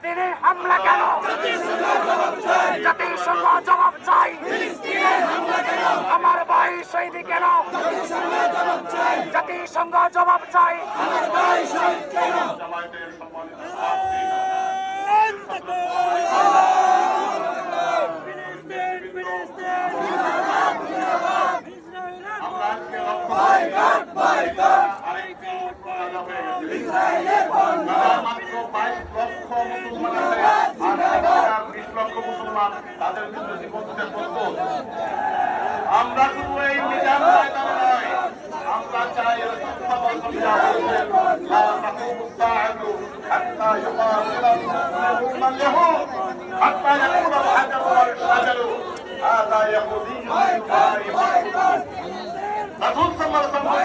ফিলিস্তিনে হামলা কেন? জাতিসংঘ জবাব চাই। আমার ভাই শহীদ কেন? জাতিসংঘ জবাব চাই। আমরা শুধু এই মিজান ময়দানে নয়, আমরা চাই রাসূল সাল্লাল্লাহু আলাইহি ওয়াসাল্লাম